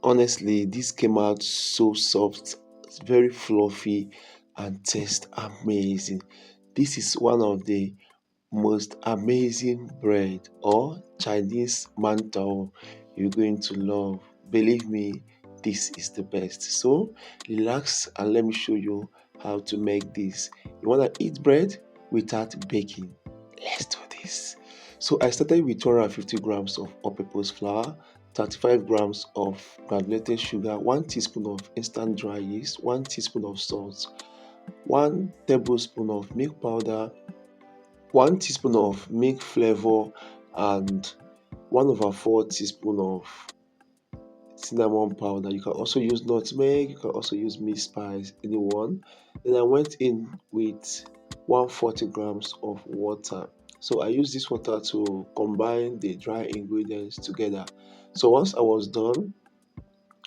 honestly, this came out so soft, very fluffy, and taste amazing. This is one of the most amazing bread or Chinese mantou you're going to love. Believe me, this is the best. So relax and let me show you how to make this. You want to eat bread without baking? Let's do this. So I started with 250 grams of all-purpose flour, 35 grams of granulated sugar, 1 teaspoon of instant dry yeast, 1 teaspoon of salt, 1 tablespoon of milk powder, 1 teaspoon of milk flavor, and 1/4 teaspoon of cinnamon powder. You can also use nutmeg, you can also use meat spice, anyone. Then I went in with 140 grams of water. So I use this water to combine the dry ingredients together. So once I was done,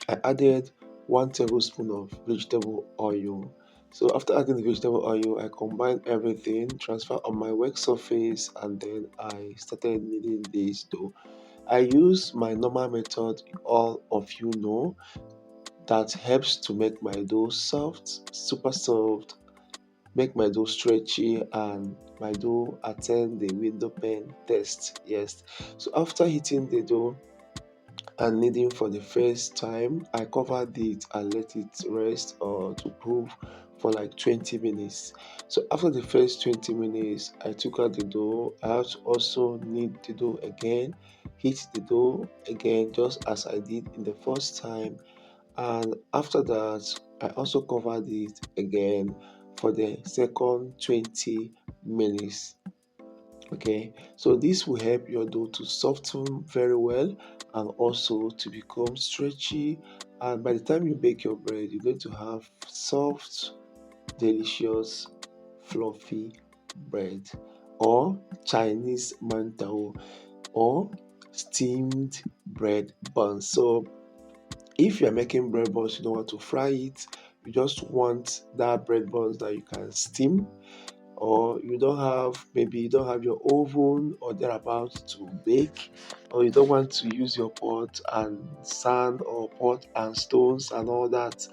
I added 1 tablespoon of vegetable oil. So after adding the vegetable oil, I combined everything, transfer on my work surface, and then I started kneading this dough. I use my normal method, all of you know, that helps to make my dough soft, super soft, make my dough stretchy, and my dough attain the window pane test. Yes. So after heating the dough and kneading for the first time, I covered it and let it rest or to prove for like 20 minutes. So after the first 20 minutes, I took out the dough. I had to also knead the dough again, heat the dough again, just as I did in the first time. And after that, I also covered it again for the second 20 minutes. Okay, so this will help your dough to soften very well and also to become stretchy, and by the time you bake your bread you're going to have soft, delicious, fluffy bread or Chinese mantou or steamed bread buns. So if you're making bread buns, you don't want to fry it, you just want that bread buns that you can steam, or you don't have, maybe you don't have your oven or thereabout to bake, or you don't want to use your pot and sand or pot and stones and all that,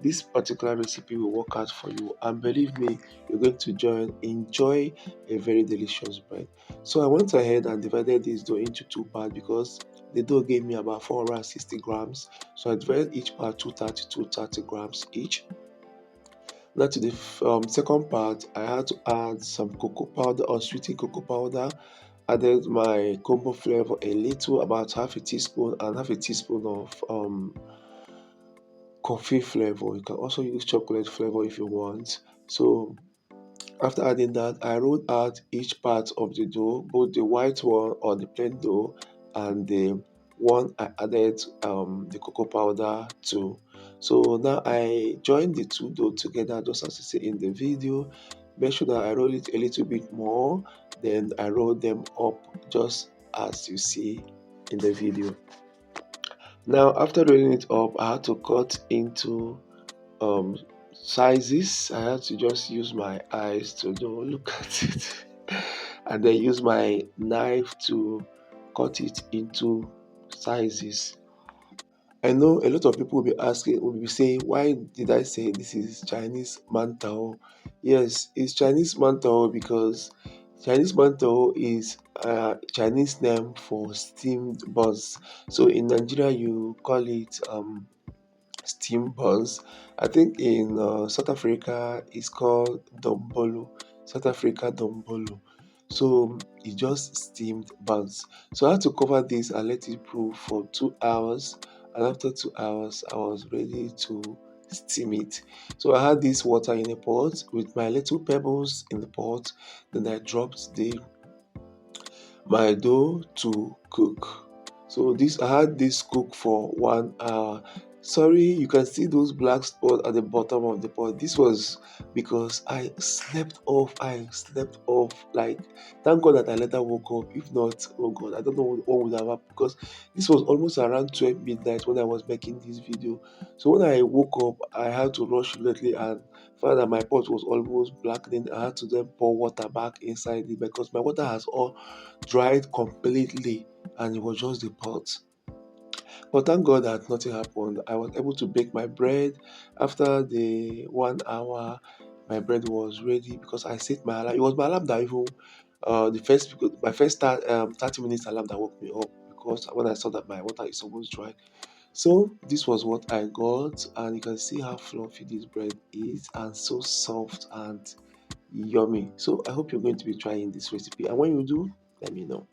this particular recipe will work out for you, and believe me, you're going to enjoy a very delicious bread. So I went ahead and divided this dough into two parts because the dough gave me about 460 grams, so I divided each part 230 grams each. Now to the second part, I had to add some cocoa powder or sweetened cocoa powder. Added my combo flavor a little, about half a teaspoon, and half a teaspoon of coffee flavor. You can also use chocolate flavor if you want. So after adding that, I rolled out each part of the dough, both the white one or the plain dough and the one I added the cocoa powder to. So now I joined the two dough together just as you see in the video. Make sure that I roll it a little bit more, then I roll them up just as you see in the video. Now after rolling it up, I had to cut into um sizes. I had to just use my eyes to look at it and then use my knife to cut it into sizes. I know a lot of people will be asking, will be saying, why did I say this is Chinese mantou? Yes, it's Chinese mantou because Chinese mantou is a Chinese name for steamed buns. So in Nigeria, you call it steam buns. I think in South Africa it's called dombolo. South Africa dombolo. So it's just steamed buns. So I had to cover this and let it brew for 2 hours. And after 2 hours, I was ready to steam it. So I had this water in a pot with my little pebbles in the pot. Then I dropped the my dough to cook. So this I had this cook for 1 hour. Sorry, you can see those black spots at the bottom of the pot. This was because I slept off. I slept off. Like, thank God that I later woke up. If not, oh God, I don't know what would have happened, because this was almost around 12 midnight when I was making this video. So when I woke up, I had to rush immediately and found that my pot was almost black. Then I had to then pour water back inside it because my water has all dried completely and it was just the pot. But thank God that nothing happened. I was able to bake my bread. After the 1 hour, my bread was ready because I set my alarm. It was my alarm that even the first because my first 30 minutes alarm that woke me up because when I saw that my water is almost dry. So this was what I got, and you can see how fluffy this bread is and so soft and yummy. So I hope you're going to be trying this recipe, and when you do, let me know.